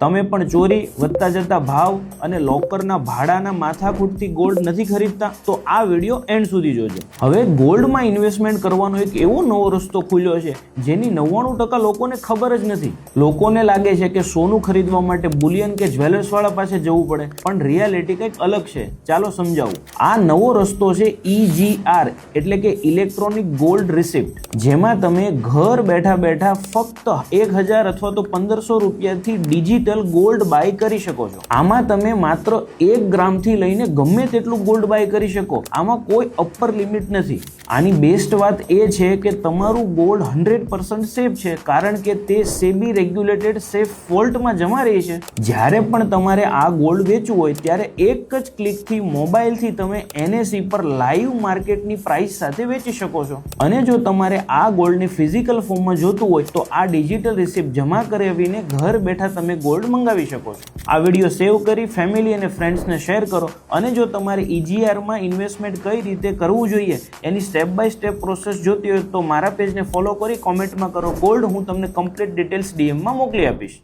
તમે પણ ચોરી, વધતા જતા ભાવ અને લોકરના ભાડાના માથાકૂટથી ગોલ્ડ નથી ખરીદતા તો આ વિડીયો એન્ડ સુધી જોજો। હવે ગોલ્ડમાં ઇન્વેસ્ટમેન્ટ કરવાનો એક એવો નવો રસ્તો ખુલ્યો છે જેની 99% લોકોને ખબર જ નથી। લોકોને લાગે છે કે સોનું ખરીદવા માટે બુલિયન કે જ્વેલર્સ વાળા પાસે જવું પડે, પણ રિયાલિટી કંઈક અલગ છે। ચાલો સમજાવું। આ નવો રસ્તો છે EGR એટલે કે ઇલેક્ટ્રોનિક ગોલ્ડ રિસિપ્ટ, જેમાં તમે ઘર બેઠા બેઠા ફક્ત 1000 અથવા તો 1500 રૂપિયાથી ડિજિટલ ગોલ્ડ બાય કરી શકો છો। આમાં તમે માત્ર 1 ગ્રામથી લઈને ગમે તેટલું ગોલ્ડ બાય કરી શકો। આમાં કોઈ અપર લિમિટ નથી। આની બેસ્ટ વાત એ છે કે તમારું ગોલ્ડ 100% સેફ છે, કારણ કે તે સેબી રેગ્યુલેટેડ સેફ વોલ્ટમાં જમા રહે છે। જ્યારે પણ તમારે આ ગોલ્ડ વેચવું હોય ત્યારે એક જ ક્લિકથી મોબાઈલથી તમે NSE પર લાઈવ માર્કેટની પ્રાઇસ સાથે વેચી શકો છો। અને જો તમારે આ ગોલ્ડને ફિઝિકલ ફોર્મમાં જોતું હોય તો આ ડિજિટલ રિસિપ્ટ જમા કરાવીને ઘર બેઠા તમે ગોલ્ડ મંગાવી શકો છો। આ વિડીયો સેવ કરી ફેમિલી અને ફ્રેન્ડ્સને શેર કરો, અને જો તમારે EGRમાં ઇન્વેસ્ટમેન્ટ કઈ રીતે કરવું જોઈએ એની સ્ટેપ બાય સ્ટેપ પ્રોસેસ જોતી હોય તો મારા પેજને ફોલો કરી કોમેન્ટમાં કરો ગોલ્ડ, હું તમને કમ્પ્લીટ ડિટેલ્સ DMમાં મોકલી આપીશ।